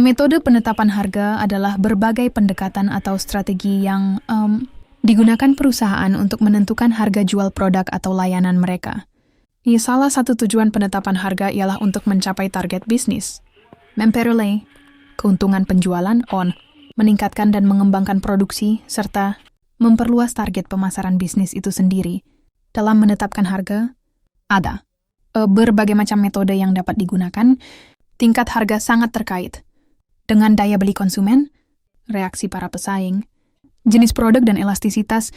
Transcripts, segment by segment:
Metode penetapan harga adalah berbagai pendekatan atau strategi yang digunakan perusahaan untuk menentukan harga jual produk atau layanan mereka. Salah satu tujuan penetapan harga ialah untuk mencapai target bisnis, memperoleh keuntungan penjualan meningkatkan dan mengembangkan produksi, serta memperluas target pemasaran bisnis itu sendiri. Dalam menetapkan harga, ada berbagai macam metode yang dapat digunakan. Tingkat harga sangat terkait dengan daya beli konsumen, reaksi para pesaing, jenis produk dan elastisitas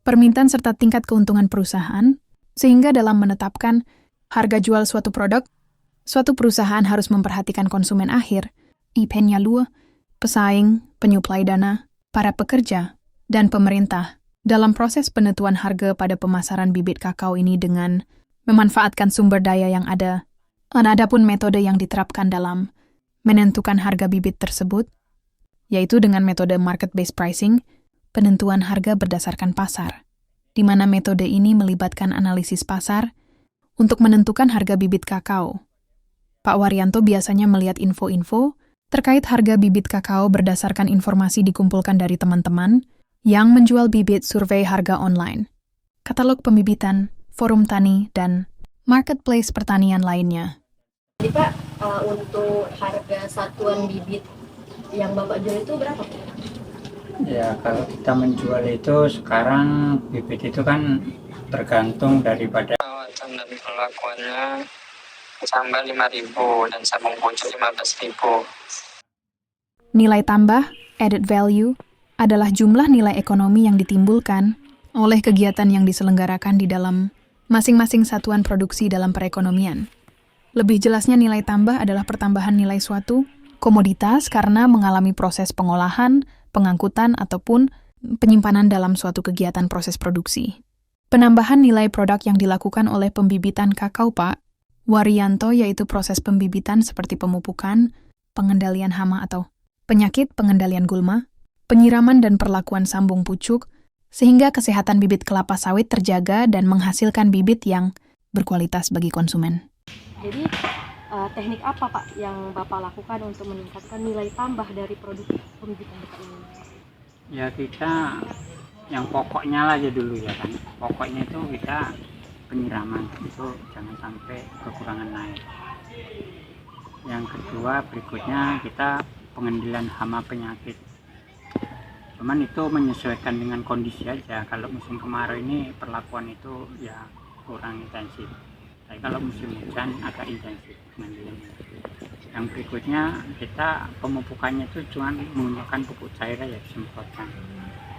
permintaan serta tingkat keuntungan perusahaan, sehingga dalam menetapkan harga jual suatu produk, suatu perusahaan harus memperhatikan konsumen akhir, penyalur, pesaing, penyuplai dana, para pekerja, dan pemerintah dalam proses penentuan harga pada pemasaran bibit kakao ini dengan memanfaatkan sumber daya yang ada. Adapun metode yang diterapkan dalam menentukan harga bibit tersebut, yaitu dengan metode market-based pricing, penentuan harga berdasarkan pasar, di mana metode ini melibatkan analisis pasar untuk menentukan harga bibit kakao. Pak Waryanto biasanya melihat info-info terkait harga bibit kakao berdasarkan informasi dikumpulkan dari teman-teman yang menjual bibit survei harga online, katalog pembibitan, forum tani, dan marketplace pertanian lainnya. Jadi Pak, untuk harga satuan bibit yang Bapak jual itu berapa? Ya, kalau kita menjual itu sekarang bibit itu kan tergantung daripada perawatan dan perlakuannya. Sampai 5.000 dan sabung pucuk 15.000. Nilai tambah, added value, adalah jumlah nilai ekonomi yang ditimbulkan oleh kegiatan yang diselenggarakan di dalam masing-masing satuan produksi dalam perekonomian. Lebih jelasnya, nilai tambah adalah pertambahan nilai suatu komoditas karena mengalami proses pengolahan, pengangkutan, ataupun penyimpanan dalam suatu kegiatan proses produksi. Penambahan nilai produk yang dilakukan oleh pembibitan kakao Pak Waryanto yaitu proses pembibitan seperti pemupukan, pengendalian hama atau penyakit, pengendalian gulma, penyiraman dan perlakuan sambung pucuk, sehingga kesehatan bibit kelapa sawit terjaga dan menghasilkan bibit yang berkualitas bagi konsumen. Jadi teknik apa Pak yang Bapak lakukan untuk meningkatkan nilai tambah dari produk pembibitan Bapak ini? ya kita yang pokoknya aja dulu ya kan. Pokoknya itu kita penyiraman itu jangan sampai kekurangan air. Yang kedua berikutnya kita pengendalian hama penyakit. Cuman itu menyesuaikan dengan kondisi aja. Kalau musim kemarau ini perlakuan itu ya kurang intensif. Tapi kalau musim hujan agak intensif pengendaliannya. Yang berikutnya kita pemupukannya itu cuma menggunakan pupuk cair aja disemprotkan.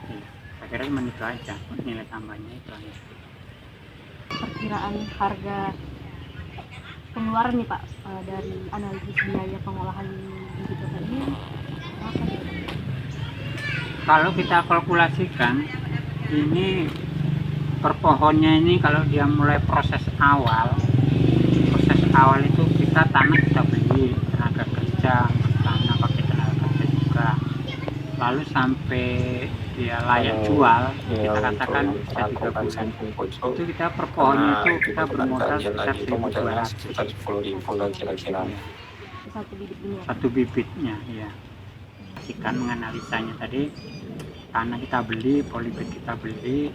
Ya, saya kira cuma itu aja nilai tambahnya itu aja. Perkiraan harga pengeluaran nih Pak dari analisis biaya pengolahan bibit Bapak ini apa ya? Kalau kita kalkulasikan ini per pohonnya ini kalau dia mulai proses awal itu kita tanah kita beli, tenaga kerja tanah pakai tenaga kerja juga, lalu sampai dia layak jual kita katakan bisa 3 bulan itu kita per pohonnya itu kita bermodal sekitar 1.200 satu bibitnya ya. Kita menganalisanya tadi, tanah kita beli, polybag kita beli,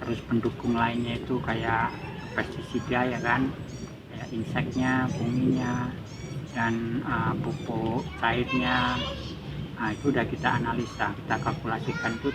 terus pendukung lainnya itu kayak pestisida ya kan, kayak inseknya, bunginya, dan pupuk cairnya. Nah itu udah kita analisa, kita kalkulasikan itu